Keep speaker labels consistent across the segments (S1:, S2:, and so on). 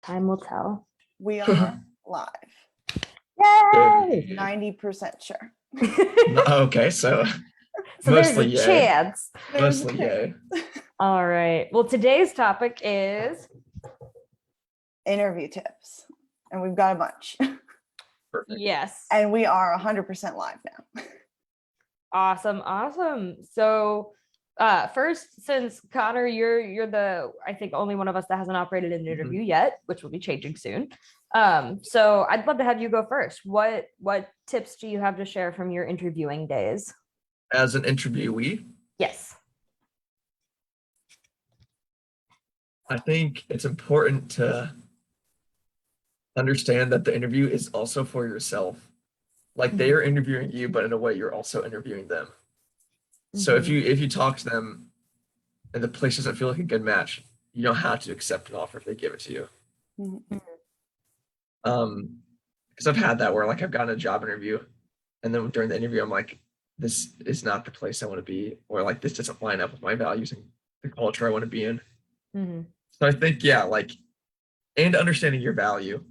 S1: Time will tell.
S2: We are live.
S1: Yay!
S2: 90% sure.
S3: Okay, so
S1: there's
S3: mostly
S1: a
S3: yay.
S1: chance.
S3: Mostly yay.
S1: All right. Well, today's topic is
S2: Interview tips. And we've got a bunch.
S3: Perfect.
S1: yes.
S2: And we are 100% live now.
S1: Awesome. So first, since Connor, you're the I think only one of us that hasn't operated an interview yet, which will be changing soon. So I'd love to have you go first. What tips do you have to share from your interviewing days?
S3: As an interviewee,
S1: Yes.
S3: I think it's important to understand that the interview is also for yourself. Like they are interviewing you, but in a way you're also interviewing them. So if you talk to them and the place doesn't feel like a good match, you don't have to accept an offer if they give it to you. Because I've had that where like I've gotten a job interview and then during the interview I'm like, this is not the place I want to be, or like this doesn't line up with my values and the culture I want to be in. So I think, yeah, like, and understanding your value,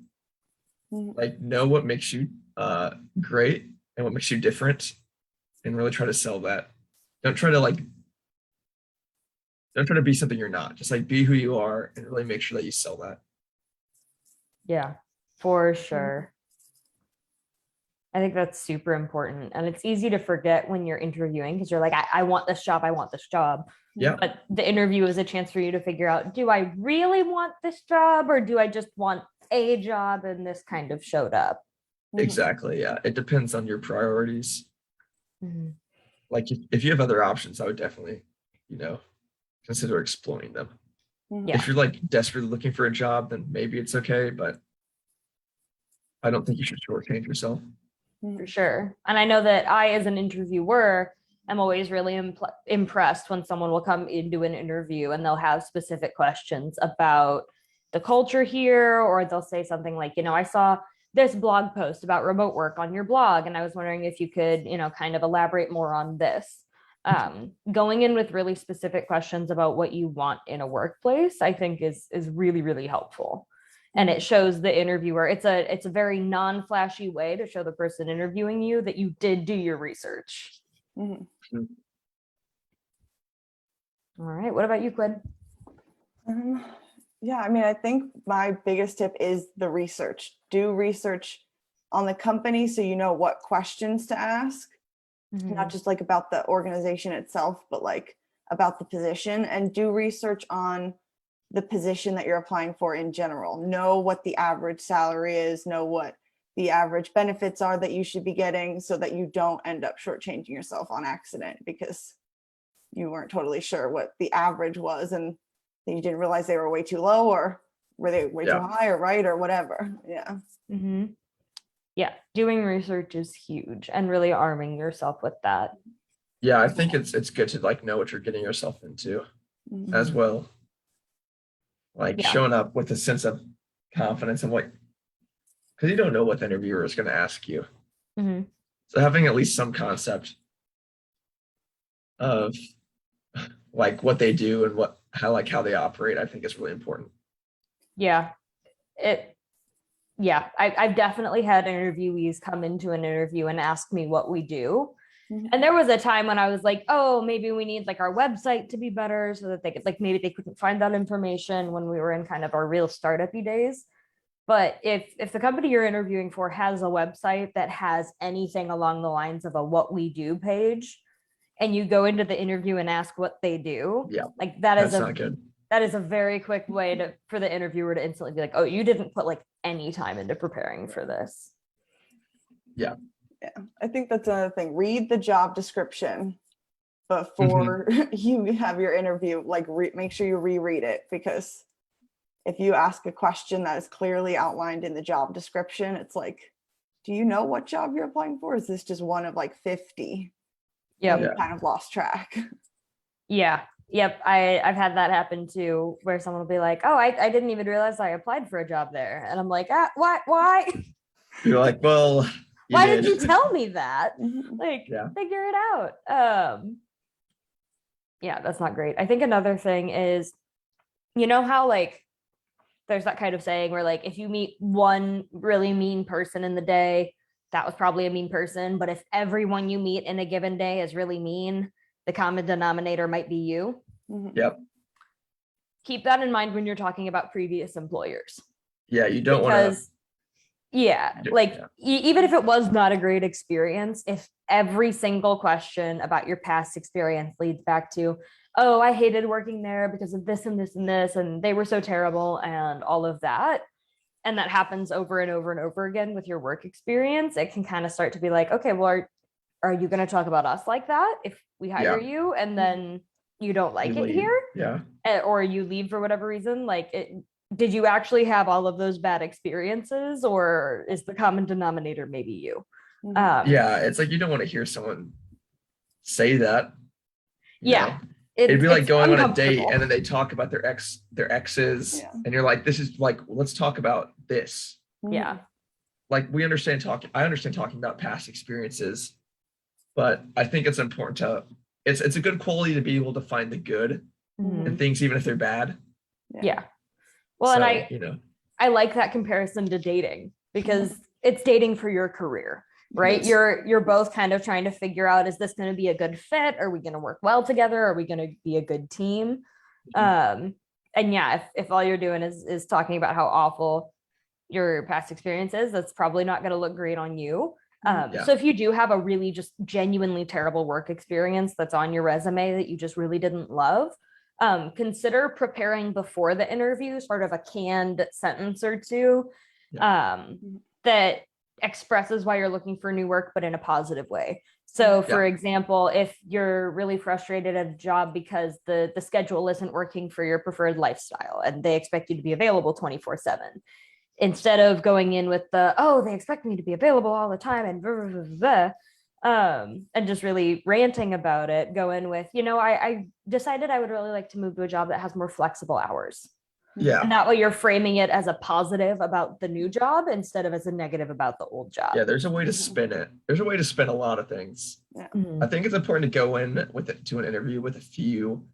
S3: like know what makes you great and what makes you different and really try to sell that. Don't try to be something you're not. Just like be who you are and really make sure that you sell that.
S1: Yeah, for sure. I think that's super important. And it's easy to forget when you're interviewing because you're like, I want this job. I want this job.
S3: Yeah.
S1: But the interview is a chance for you to figure out, do I really want this job or do I just want a job and this kind of showed up?
S3: Exactly. Yeah. It depends on your priorities. Like if you have other options, I would definitely, consider exploring them.
S1: Yeah.
S3: If you're like desperately looking for a job, then maybe it's okay, but I don't think you should shortchange yourself.
S1: For sure. And I know that I, as an interviewer, am always really impressed when someone will come into an interview and they'll have specific questions about the culture here, or they'll say something like, I saw this blog post about remote work on your blog, and I was wondering if you could, kind of elaborate more on this. Going in with really specific questions about what you want in a workplace, I think is really, really helpful. And it shows the interviewer, it's a very non-flashy way to show the person interviewing you that you did do your research. All right, what about you, Quinn?
S2: Yeah, I mean, I think my biggest tip is the research. Do research on the company so you know what questions to ask, not just like about the organization itself, but like about the position, and do research on the position that you're applying for in general. Know what the average salary is, know what the average benefits are that you should be getting so that you don't end up shortchanging yourself on accident because you weren't totally sure what the average was and you didn't realize they were way too low, or were they way too high or right or whatever. Yeah.
S1: Yeah, doing research is huge and really arming yourself with that.
S3: Yeah, I think it's good to like know what you're getting yourself into as well. Like showing up with a sense of confidence and because you don't know what the interviewer is going to ask you. So having at least some concept of like what they do and how they operate, I think is really important.
S1: Yeah, I've definitely had interviewees come into an interview and ask me what we do. And there was a time when I was like, oh, maybe we need like our website to be better so that they could maybe they couldn't find that information when we were in kind of our real startup-y days. But if the company you're interviewing for has a website that has anything along the lines of a what we do page, and you go into the interview and ask what they do, like that's not good. That is a very quick way for the interviewer to instantly be like, oh, you didn't put like any time into preparing for this.
S2: Yeah, I think that's another thing. Read the job description before you have your interview. Like make sure you reread it, because if you ask a question that is clearly outlined in the job description, it's like, do you know what job you're applying for? Is this just one of like 50? Yeah, you kind of lost track.
S1: Yep. I've had that happen too, where someone will be like, oh, I didn't even realize I applied for a job there. And I'm like, why?
S3: You're like, well,
S1: why did you tell me that? Figure it out. Yeah, that's not great. I think another thing is, how like there's that kind of saying where like if you meet one really mean person in the day, that was probably a mean person. But if everyone you meet in a given day is really mean, the common denominator might be you.
S3: Yep.
S1: Keep that in mind when you're talking about previous employers.
S3: Yeah, you don't want
S1: Because even if it was not a great experience, if every single question about your past experience leads back to, oh, I hated working there because of this and this and this, and they were so terrible and all of that, and that happens over and over and over again with your work experience, it can kind of start to be like, okay, well, are you going to talk about us like that if we hire you and then you don't like it here?
S3: Yeah.
S1: Or you leave for whatever reason? Like, did you actually have all of those bad experiences, or is the common denominator maybe you?
S3: Yeah, it's like you don't want to hear someone say that.
S1: Yeah.
S3: It'd be like going on a date and then they talk about their exes, and you're like, this is like, let's talk about this.
S1: Yeah.
S3: Like I understand talking about past experiences, but I think it's important to, it's a good quality to be able to find the good in things, even if they're bad.
S1: Yeah. Well,
S3: so,
S1: and I like that comparison to dating, because it's dating for your career, right?
S3: Yes.
S1: You're both kind of trying to figure out, is this going to be a good fit? Are we going to work well together? Are we going to be a good team? And yeah, if all you're doing is talking about how awful your past experience is, that's probably not going to look great on you. So if you do have a really just genuinely terrible work experience that's on your resume that you just really didn't love, consider preparing before the interview sort of a canned sentence or two that expresses why you're looking for new work, but in a positive way. So for example, if you're really frustrated at a job because the schedule isn't working for your preferred lifestyle and they expect you to be available 24/7, instead of going in with they expect me to be available all the time and blah, blah, blah, blah, and just really ranting about it, go in with, I decided I would really like to move to a job that has more flexible hours.
S3: Yeah.
S1: And that way you're framing it as a positive about the new job instead of as a negative about the old job.
S3: Yeah, there's a way to spin it. There's a way to spin a lot of things.
S2: Yeah.
S3: I think it's important to go in to an interview with a few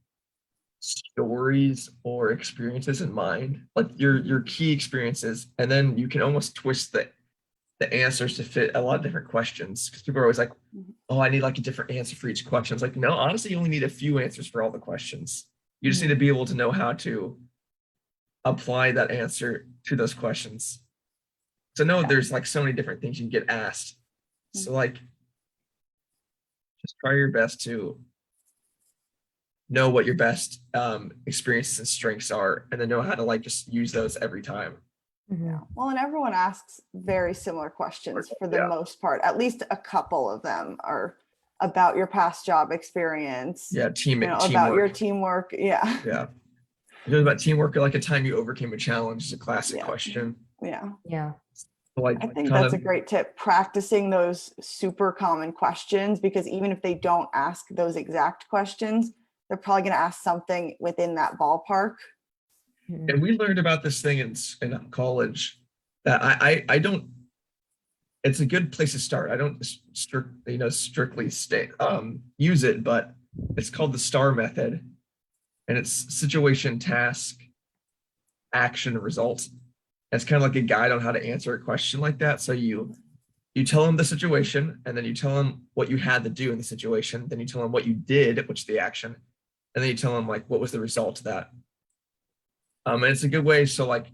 S3: stories or experiences in mind, like your key experiences, and then you can almost twist the answers to fit a lot of different questions, because people are always like, oh, I need like a different answer for each question. It's like, no, honestly, you only need a few answers for all the questions. You just need to be able to know how to apply that answer to those questions. So there's like so many different things you can get asked. So like, just try your best to know what your best experiences and strengths are, and then know how to like just use those every time.
S2: Yeah. Well, and everyone asks very similar questions for the most part. At least a couple of them are about your past job experience.
S3: Yeah, teamwork.
S2: About your teamwork. Yeah.
S3: Yeah. It about teamwork, or like a time you overcame a challenge, is a classic question.
S2: Yeah.
S1: Yeah.
S2: I think that's a great tip. Practicing those super common questions, because even if they don't ask those exact questions, they're probably going to ask something within that ballpark.
S3: And we learned about this thing in college that I don't. It's a good place to start. I don't strictly use it, but it's called the STAR method, and it's situation, task, action, result. It's kind of like a guide on how to answer a question like that. So you tell them the situation, and then you tell them what you had to do in the situation. Then you tell them what you did, which is the action, and then you tell them like what was the result of that. And it's a good way. So like,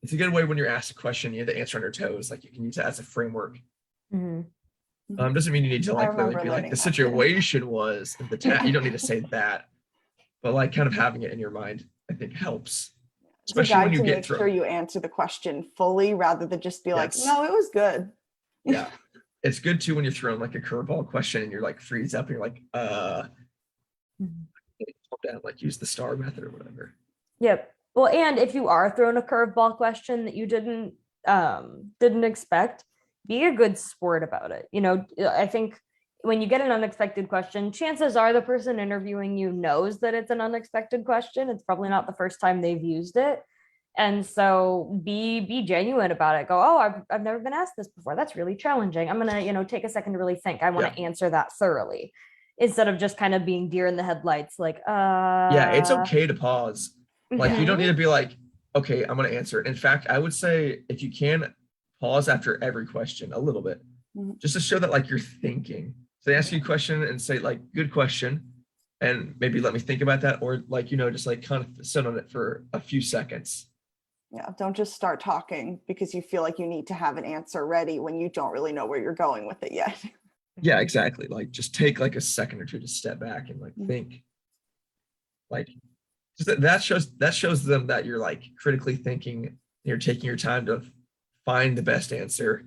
S3: it's a good way when you're asked a question, you have to answer on your toes. Like you can use that as a framework. Doesn't mean you need to like literally be like the situation was the task. You don't need to say that, but like kind of having it in your mind, I think helps. Especially when you get through.
S2: Make sure you answer the question fully rather than just be like, no, it was good.
S3: Yeah. It's good too when you're throwing like a curveball question and you're like freeze up and you're like, like use the STAR method or whatever.
S1: Yep. Well, and if you are thrown a curveball question that you didn't expect, be a good sport about it. I think when you get an unexpected question, chances are the person interviewing you knows that it's an unexpected question. It's probably not the first time they've used it. And so be genuine about it. Go, oh, I've never been asked this before. That's really challenging. I'm going to, take a second to really think. I want to answer that thoroughly, instead of just kind of being deer in the headlights. Like,
S3: yeah, it's okay to pause. Like, you don't need to be like, okay, I'm going to answer it. In fact, I would say if you can pause after every question a little bit, just to show that like you're thinking. So they ask you a question and say like, good question. And maybe let me think about that. Or like, just like kind of sit on it for a few seconds.
S2: Yeah, don't just start talking because you feel like you need to have an answer ready when you don't really know where you're going with it yet.
S3: Yeah, exactly. Like just take like a second or two to step back and like think. Like just that shows them that you're like critically thinking, you're taking your time to find the best answer.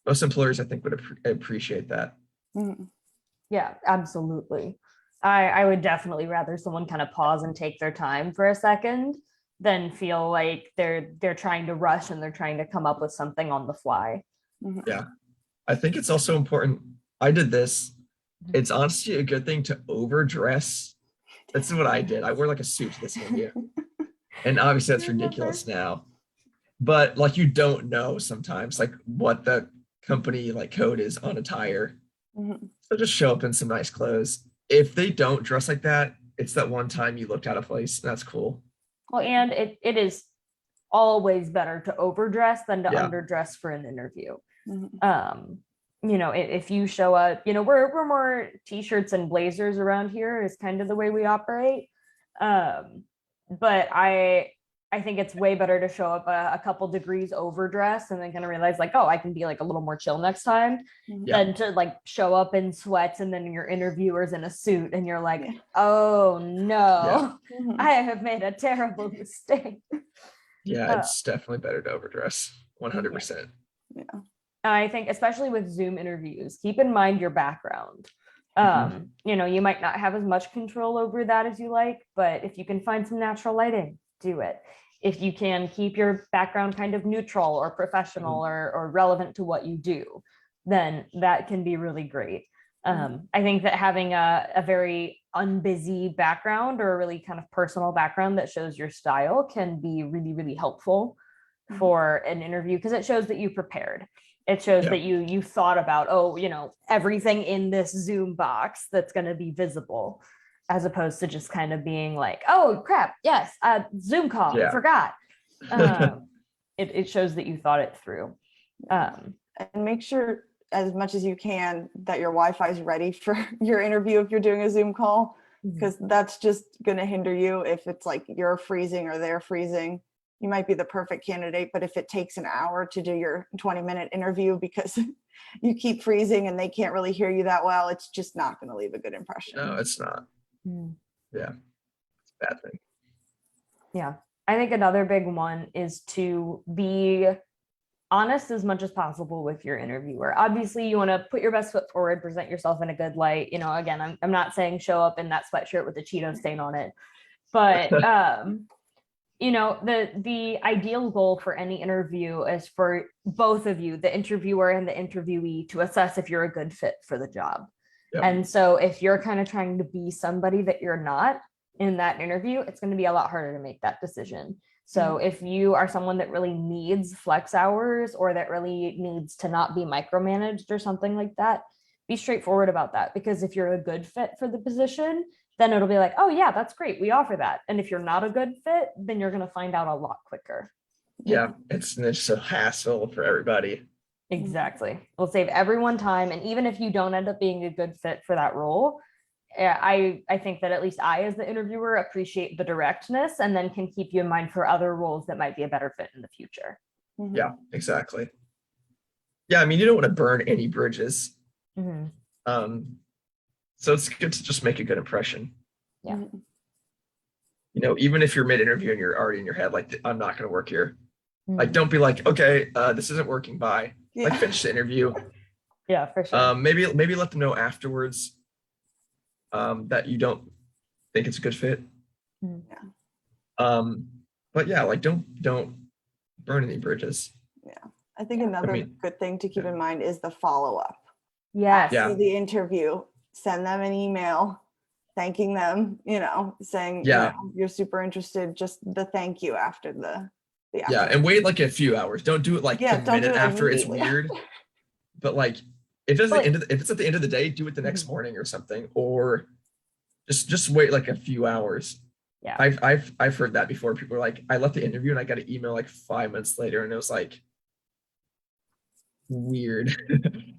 S3: Most employers, I think, would appreciate that.
S1: Yeah, absolutely. I would definitely rather someone kind of pause and take their time for a second than feel like they're trying to rush and they're trying to come up with something on the fly.
S3: Yeah. I think it's also important. I did this. It's honestly a good thing to overdress. That's what I did. I wore like a suit to this interview. And obviously that's ridiculous now. But like you don't know sometimes like what the company like code is on attire. So just show up in some nice clothes. If they don't dress like that, it's that one time you looked out of place. That's cool.
S1: Well, and it is always better to overdress than to underdress for an interview. If you show up, we're more t-shirts and blazers around here is kind of the way we operate. But I think it's way better to show up a couple degrees overdressed and then kind of realize like, oh, I can be like a little more chill next time than to like show up in sweats and then your interviewer's in a suit and you're like, oh no, I have made a terrible mistake.
S3: Yeah, it's definitely better to overdress 100%.
S2: Yeah.
S1: I think especially with Zoom interviews, keep in mind your background. You might not have as much control over that as you like, but if you can find some natural lighting, do it. If you can keep your background kind of neutral or professional or relevant to what you do, then that can be really great. I think that having a very unbusy background or a really kind of personal background that shows your style can be really, really helpful for an interview because it shows that you prepared. It shows that you thought about, everything in this Zoom box that's going to be visible, as opposed to just kind of being like, oh crap, yes, Zoom call, forgot. It shows that you thought it through.
S2: And make sure as much as you can that your Wi-Fi is ready for your interview if you're doing a Zoom call, because that's just going to hinder you if it's like you're freezing or they're freezing. You might be the perfect candidate, but if it takes an hour to do your 20-minute interview because you keep freezing and they can't really hear you that well, it's just not going to leave a good impression.
S3: No, it's not. Yeah, it's a bad thing.
S1: Yeah, I think another big one is to be honest as much as possible with your interviewer. Obviously, you want to put your best foot forward, present yourself in a good light. Again, I'm not saying show up in that sweatshirt with a Cheeto stain on it, but the ideal goal for any interview is for both of you, the interviewer and the interviewee, to assess if you're a good fit for the job. And so if you're kind of trying to be somebody that you're not in that interview, it's going to be a lot harder to make that decision. So if you are someone that really needs flex hours or that really needs to not be micromanaged or something like that, be straightforward about that. Because if you're a good fit for the position, then it'll be like, oh yeah, that's great, we offer that. And if you're not a good fit, then you're going to find out a lot quicker.
S3: Yeah, it's just a hassle for everybody.
S1: Exactly. It'll save everyone time. And even if you don't end up being a good fit for that role, I think that at least I, as the interviewer, appreciate the directness and then can keep you in mind for other roles that might be a better fit in the future.
S3: Yeah, exactly. Yeah, I mean, you don't want to burn any bridges. So it's good to just make a good impression.
S1: Yeah.
S3: Even if you're mid-interview and you're already in your head, like, I'm not going to work here. Like, don't be like, okay, this isn't working, bye. Like, finish the interview.
S1: Yeah, for sure.
S3: Maybe let them know afterwards that you don't think it's a good fit. But yeah, like, don't burn any bridges.
S2: Yeah. I think another good thing to keep in mind is the follow-up.
S1: Yes.
S2: After the interview, send them an email thanking them, saying you're super interested, just the thank you after the
S3: and wait like a few hours. Don't do it like the minute after. It's weird. But like if it's at the end of the day, do it the next morning or something, or just wait like a few hours.
S1: Yeah.
S3: I've heard that before. People are like, I left the interview and I got an email like 5 minutes later, and it was like weird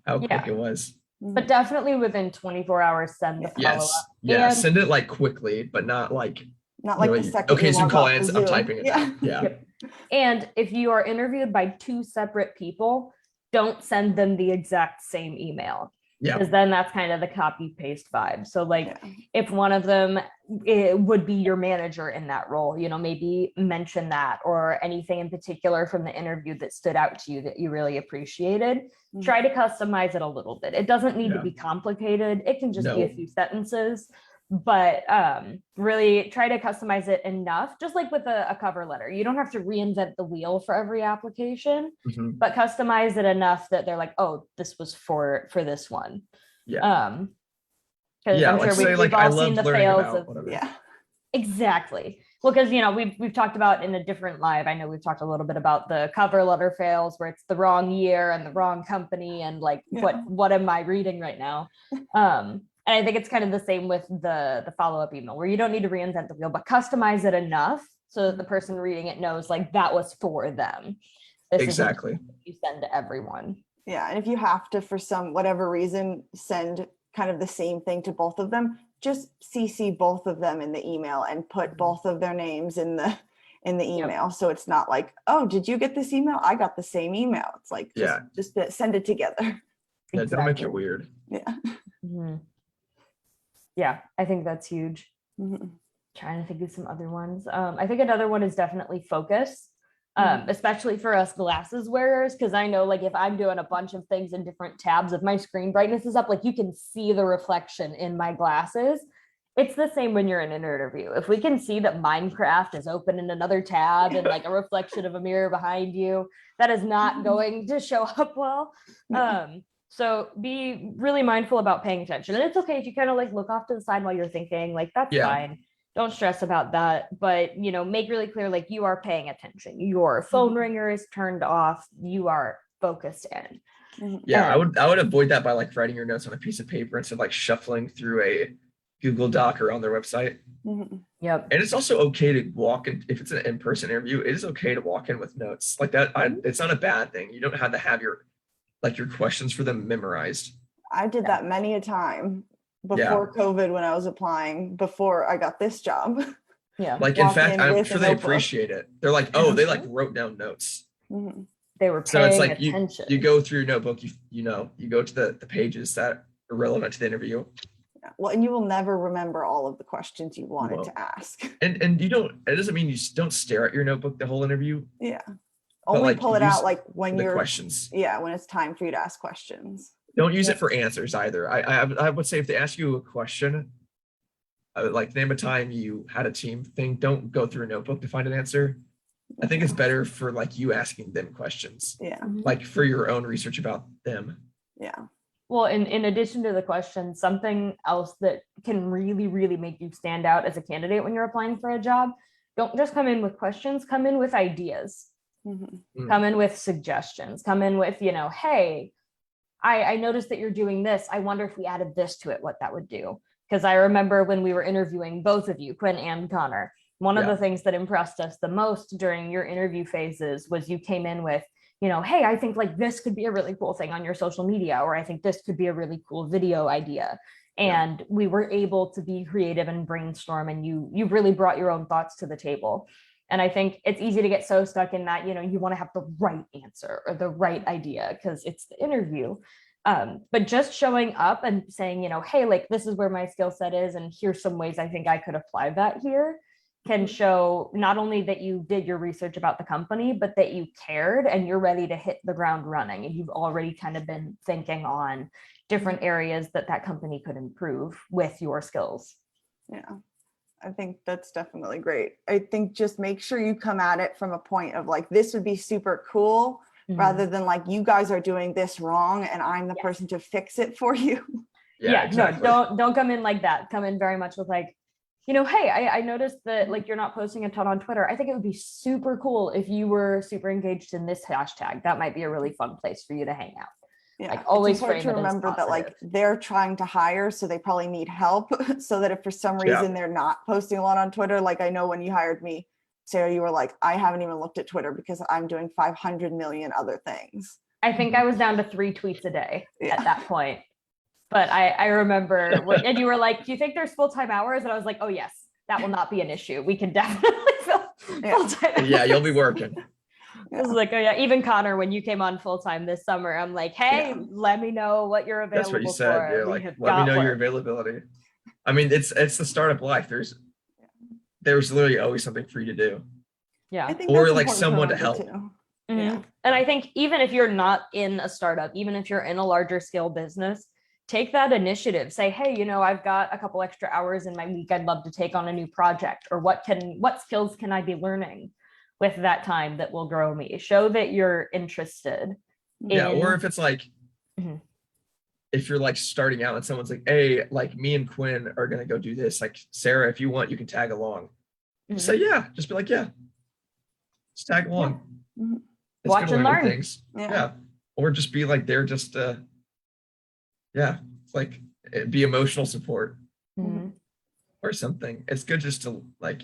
S3: how quick it was.
S1: But definitely within 24 hours, send the follow-up.
S3: Yes. Yeah.
S1: And
S3: Send it like quickly, but not like
S2: the second
S3: okay,
S2: you
S3: Zoom
S2: log
S3: call
S2: off the
S3: ends. I'm
S2: Zoom.
S3: typing it now. Yeah.
S1: Yep. And if you are interviewed by two separate people, don't send them the exact same email.
S3: Yeah.
S1: Because then that's kind of the copy paste vibe. So like
S2: Yeah.
S1: if one of them it would be your manager in that role, maybe mention that or anything in particular from the interview that stood out to you that you really appreciated. Try to customize it a little bit. It doesn't need to be complicated. It can just be a few sentences, but really try to customize it enough, just like with a cover letter. You don't have to reinvent the wheel for every application, but customize it enough that they're like, oh, this was for this one.
S3: Yeah.
S1: Because I'm
S3: like
S1: sure
S3: say,
S1: we've all seen the fails of
S3: whatever.
S2: Yeah.
S1: Exactly. Well, because we've talked about in a different live. I know we've talked a little bit about the cover letter fails where it's the wrong year and the wrong company and like what am I reading right now? And I think it's kind of the same with the follow-up email where you don't need to reinvent the wheel, but customize it enough so that the person reading it knows like that was for them. This
S3: exactly.
S1: You send to everyone.
S2: Yeah, and if you have to, for some whatever reason, send kind of the same thing to both of them, just CC both of them in the email and put both of their names in the email. So it's not like, oh, did you get this email? I got the same email. It's like, just send it together.
S3: Yeah, don't make it weird.
S2: Yeah.
S1: Yeah, I think that's huge. Trying to think of some other ones. I think another one is definitely focus. Especially for us glasses wearers, because I know like if I'm doing a bunch of things in different tabs, if my screen brightness is up, like you can see the reflection in my glasses. It's the same when you're in an interview. If we can see that Minecraft is open in another tab and like a reflection of a mirror behind you, that is not going to show up well. So be really mindful about paying attention. And it's okay if you kind of like look off to the side while you're thinking, like that's fine. Don't stress about that, but make really clear, like you are paying attention. Your phone ringer is turned off. You are focused in.
S3: Yeah, I would avoid that by like writing your notes on a piece of paper instead of like shuffling through a Google Doc or on their website.
S1: Yep.
S3: And it's also okay to walk in if it's an in-person interview. It is okay to walk in with notes like that. It's not a bad thing. You don't have to have your questions for them memorized.
S2: I did that many a time. Before COVID, when I was applying, before I got this job.
S1: Yeah.
S3: Like, in fact, I'm sure they appreciate it. They're like, oh, they like wrote down notes.
S1: They were paying
S3: so it's like
S1: attention.
S3: You go through your notebook, you go to the pages that are relevant to the interview.
S2: Yeah. Well, and you will never remember all of the questions you wanted to ask.
S3: And it doesn't mean you don't stare at your notebook the whole interview.
S2: Yeah. Only pull it out like when you're
S3: questions.
S2: Yeah, when it's time for you to ask questions.
S3: Don't use it for answers either. I would say if they ask you a question, like name a time you had a team thing, don't go through a notebook to find an answer. I think it's better for like you asking them questions.
S2: Yeah.
S3: Like for your own research about them.
S2: Yeah.
S1: Well, in addition to the questions, something else that can really, really make you stand out as a candidate when you're applying for a job, don't just come in with questions, come in with ideas. Come in with suggestions, come in with, hey, I noticed that you're doing this. I wonder if we added this to it, what that would do. Because I remember when we were interviewing both of you, Quinn and Connor, one of the things that impressed us the most during your interview phases was you came in with, hey, I think like this could be a really cool thing on your social media, or I think this could be a really cool video idea. And we were able to be creative and brainstorm, and you really brought your own thoughts to the table. And I think it's easy to get so stuck in that, you want to have the right answer or the right idea because it's the interview. But just showing up and saying, hey, like this is where my skill set is, and here's some ways I think I could apply that here, can show not only that you did your research about the company, but that you cared and you're ready to hit the ground running. And you've already kind of been thinking on different areas that company could improve with your skills.
S2: Yeah. I think that's definitely great. I think just make sure you come at it from a point of like, this would be super cool, rather than like, you guys are doing this wrong and I'm the person to fix it for you.
S1: Yeah, exactly. No, don't come in like that. Come in very much with like, hey, I noticed that like you're not posting a ton on Twitter. I think it would be super cool if you were super engaged in this hashtag. That might be a really fun place for you to hang out.
S2: Yeah,
S1: Like always
S2: it's important to
S1: frame it as
S2: remember that like
S1: positive.
S2: they're trying to hire, so they probably need help. So that if for some
S3: Yeah.
S2: reason they're not posting a lot on Twitter, like I know when you hired me, Sarah, you were like, I haven't even looked at Twitter because I'm doing 500 million other things.
S1: I think I was down to 3 tweets a day
S2: Yeah.
S1: at that point. But I remember and you were like, do you think there's full-time hours? And I was like, oh yes, that will not be an issue. We can definitely fill
S2: Yeah.
S1: full-time hours.
S3: Yeah, you'll be working.
S1: I was like, oh yeah, even Connor, when you came on full-time this summer, I'm like, hey,
S2: Yeah.
S1: let me know what you're available
S3: That's what you said.
S1: for.
S3: You're
S1: We
S3: like,
S1: have
S3: let me
S1: got
S3: know your
S1: work.
S3: availability. I mean, it's the startup life. There's literally always something for you to do.
S1: Yeah.
S2: I think
S3: Or,
S2: that's
S3: like,
S2: important
S3: someone to
S2: remember,
S3: help.
S2: too.
S1: Mhm.
S2: Yeah.
S1: And I think even if you're not in a startup, even if you're in a larger scale business, take that initiative. Say, hey, I've got a couple extra hours in my week. I'd love to take on a new project, or what skills can I be learning with that time that will grow me? Show that you're interested.
S3: Yeah, or if it's like,
S1: Mhm.
S3: if you're like starting out and someone's like, hey, like me and Quinn are gonna go do this. Like, Sarah, if you want, you can tag along. Just say, yeah, just be like, yeah, just tag along.
S2: Mhm.
S3: It's
S1: Watch
S3: good to
S1: and
S3: learn new
S1: learn.
S3: things.
S2: Yeah.
S3: Yeah. Or just be like, they're just it's like be emotional support
S1: Mhm.
S3: or something. It's good just to like,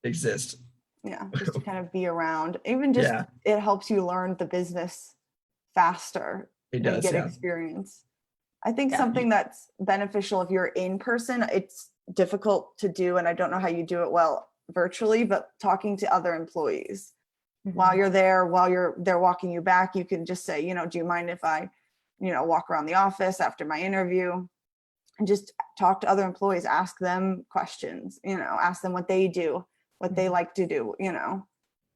S3: exist.
S2: Yeah, just to kind of be around. Even just
S3: Yeah.
S2: it helps you learn the business faster
S3: It
S2: when you
S3: does,
S2: get
S3: yeah.
S2: experience. I think
S1: Yeah.
S2: something that's beneficial if you're in person, it's difficult to do, and I don't know how you do it well virtually, but talking to other employees while
S1: Mhm.
S2: you're there, while they're walking you back, you can just say, do you mind if I, walk around the office after my interview? And just talk to other employees, ask them questions, ask them what they do, what they
S1: Mhm.
S2: like to do,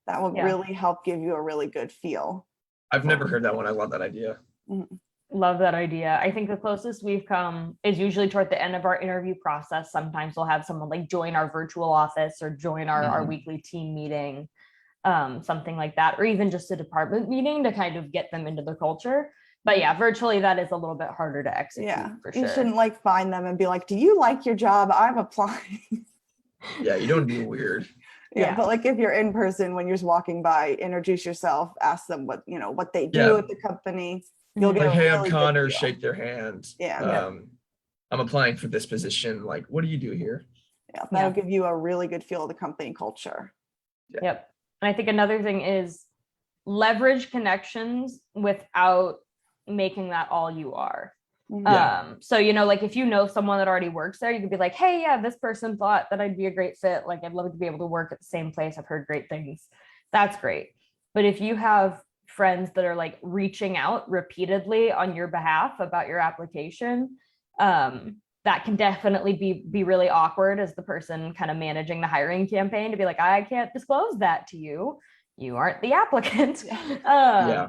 S2: that will
S1: Yeah.
S2: really help give you a really good feel.
S3: I've never heard that one. I love that idea.
S2: Mhm.
S1: Love that idea. I think the closest we've come is usually toward the end of our interview process. Sometimes we'll have someone like join our virtual office or join our
S3: Mhm.
S1: weekly team meeting, something like that, or even just a department meeting to kind of get them into the culture. But yeah, virtually that is a little bit harder to execute
S2: Yeah,
S1: for
S2: you
S1: sure.
S2: shouldn't like find them and be like, do you like your job? I'm applying.
S3: Yeah, you don't be weird.
S2: Yeah,
S1: Yeah.
S2: but like if you're in person, when you're just walking by, introduce yourself, ask them what they do
S3: Yeah.
S2: at the company. You'll get
S3: Like,
S2: a
S3: hey, I'm
S2: really good
S3: Connor,
S2: feel.
S3: shake their hand.
S2: Yeah.
S3: I'm applying for this position. Like, what do you do here?
S2: Yeah, that'll
S1: Yeah.
S2: give you a really good feel of the company culture.
S1: Yep. And I think another thing is leverage connections without making that all you are.
S3: Yeah.
S1: So like if someone that already works there, you could be like, hey, yeah, this person thought that I'd be a great fit. Like, I'd love to be able to work at the same place. I've heard great things. That's great. But if you have friends that are like reaching out repeatedly on your behalf about your application, that can definitely be really awkward as the person kind of managing the hiring campaign to be like, I can't disclose that to you. You aren't the applicant.
S3: Yeah.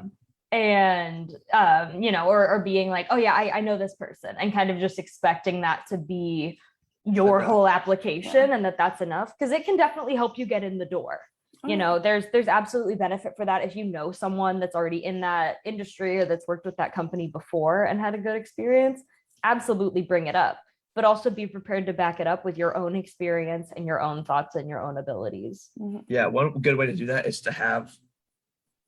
S1: And or being like, oh yeah, I know this person, and kind of just expecting that to be your whole application and that's enough, because it can definitely help you get in the door. There's absolutely benefit for that if you know someone that's already in that industry or that's worked with that company before and had a good experience. Absolutely bring it up, but also be prepared to back it up with your own experience and your own thoughts and your own abilities.
S3: Yeah, one good way to do that is to have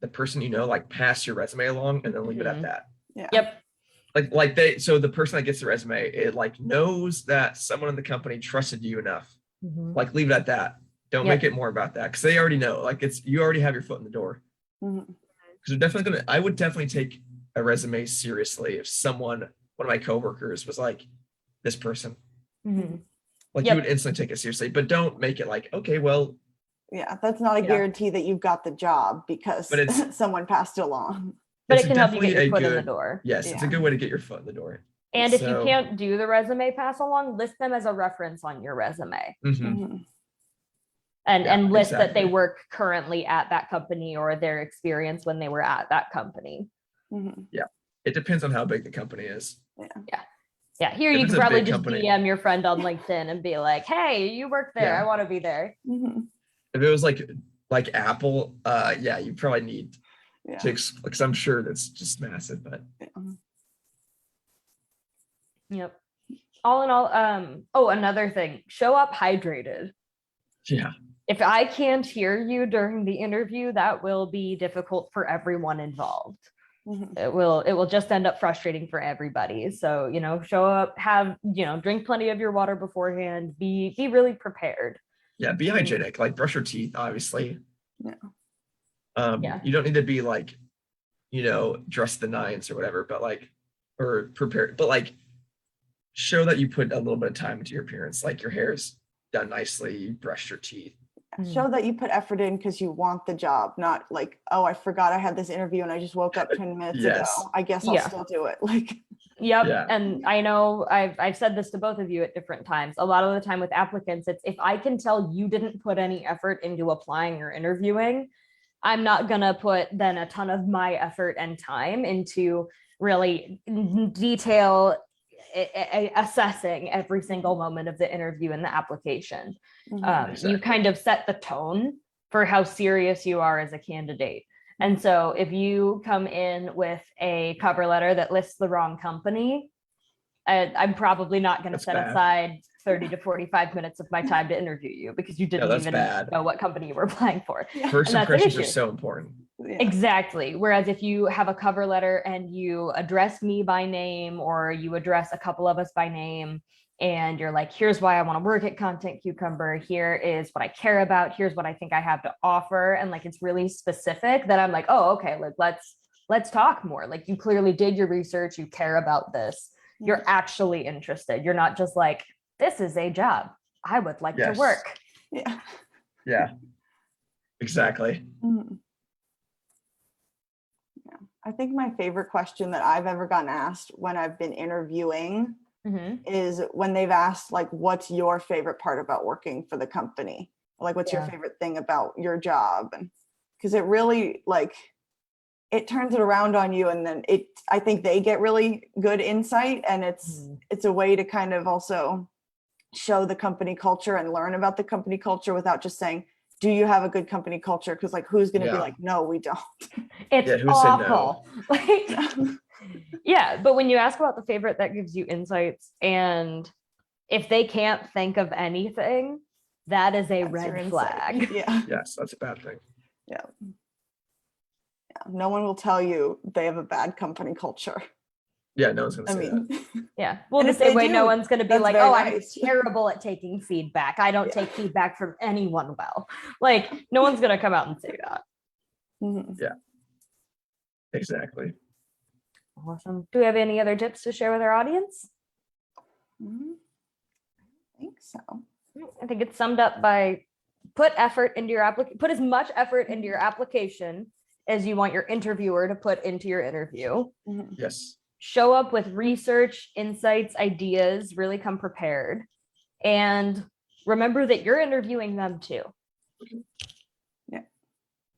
S3: the person like pass your resume along and then leave it at that.
S2: Yeah.
S1: Yep.
S3: So the person that gets the resume, it like knows that someone in the company trusted you enough. Like, leave it at that. Don't make it more about that, because they already know. Like, you already have your foot in the door. Because I would definitely take a resume seriously if one of my coworkers was like, this person. Like, you would instantly take it seriously, but don't make it like, okay, well.
S2: Yeah, that's not a guarantee that you've got the job because someone passed it along.
S1: But it can help you get your foot in the door.
S3: Yes, it's a good way to get your foot in the door.
S1: And if you can't do the resume pass along, list them as a reference on your resume. And list that they work currently at that company or their experience when they were at that company.
S3: Yeah, it depends on how big the company is.
S1: Yeah. Here you can probably just DM your friend on LinkedIn and be like, hey, you work there. I want to be there.
S3: If it was like Apple, you probably need to, because I'm sure that's just massive. But
S1: yep. All in all, another thing, show up hydrated.
S3: Yeah.
S1: If I can't hear you during the interview, that will be difficult for everyone involved.
S2: Mhm.
S1: it will just end up frustrating for everybody. So, you know, show up, have, you know, drink plenty of your water beforehand, be really prepared.
S3: Yeah, be hygienic, like brush your teeth, obviously.
S2: Yeah.
S1: Yeah.
S3: You don't need to be like, you know, dress the nines or whatever, but like, or prepared, but like show that you put a little bit of time into your appearance, like your hair's done nicely, you brushed your teeth.
S2: Show that you put effort in because you want the job, not like, oh, I forgot I had this interview and I just woke up 10 minutes
S3: Yes.
S2: ago. I guess I'll
S1: Yeah.
S2: still do it. Like,
S1: Yep.
S3: Yeah.
S1: And I know I've said this to both of you at different times. A lot of the time with applicants, it's if I can tell you didn't put any effort into applying or interviewing, I'm not gonna put then a ton of my effort and time into really detail assessing every single moment of the interview and the application.
S2: mhm.
S1: You kind of set the tone for how serious you are as a candidate. And so if you come in with a cover letter that lists the wrong company, I'm probably not going to
S3: That's
S1: set
S3: bad.
S1: aside 30 to 45 minutes of my time to interview you because you didn't
S3: that's
S1: even
S3: bad.
S1: know what company you were applying for.
S3: First
S1: And that's an
S3: impressions are
S1: issue.
S3: so important.
S2: Yeah.
S1: Exactly. Whereas if you have a cover letter and you address me by name or you address a couple of us by name and you're like, here's why I want to work at Content Cucumber, here is what I care about, here's what I think I have to offer, and like it's really specific, then I'm like, oh, okay, like let's talk more. Like you clearly did your research, you care about this, you're actually interested. You're not just like, this is a job I would like to
S3: Yes.
S1: work.
S2: Yeah.
S3: Yeah. Exactly.
S2: Mhm. Yeah. I think my favorite question that I've ever gotten asked when I've been interviewing
S1: Mhm.
S2: is when they've asked, like, what's your favorite part about working for the company? Like, what's your
S1: Yeah.
S2: favorite thing about your job? And because it really, like, it turns it around on you. And then I think they get really good insight. And it's a way to kind of also show the company culture and learn about the company culture without just saying, do you have a good company culture? Because like, who's going to be
S3: Yeah.
S2: like, no, we don't.
S1: It's
S3: Yeah, who said no?
S1: awful. Like, yeah, but when you ask about the favorite, that gives you insights. And if they can't think of anything, that is a
S2: That's your
S1: red
S2: insight.
S1: flag.
S2: Yeah.
S3: Yes, that's a bad thing.
S2: Yeah. No one will tell you they have a bad company culture.
S3: Yeah, no one's gonna
S2: I
S3: say
S2: mean,
S1: Yeah. Well,
S2: And
S1: the
S2: if
S1: same
S2: they
S1: way no
S2: do,
S1: one's going to be
S2: that's
S1: like,
S2: very
S1: oh, I'm
S2: nice.
S1: terrible at taking feedback. I don't
S2: Yeah.
S1: take feedback from anyone well. Like, no one's going to come out and say that.
S2: Mhm.
S3: Exactly.
S1: Awesome. Do we have any other tips to share with our audience?
S2: Mhm. I think so.
S1: I think it's summed up by put effort into your application, put as much effort into your application as you want your interviewer to put into your interview.
S2: Mhm.
S3: Yes.
S1: Show up with research, insights, ideas, really come prepared. And remember that you're interviewing them too.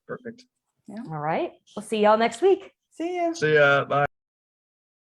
S3: Perfect.
S1: All right. We'll see y'all next week.
S2: See ya.
S3: See ya. Bye.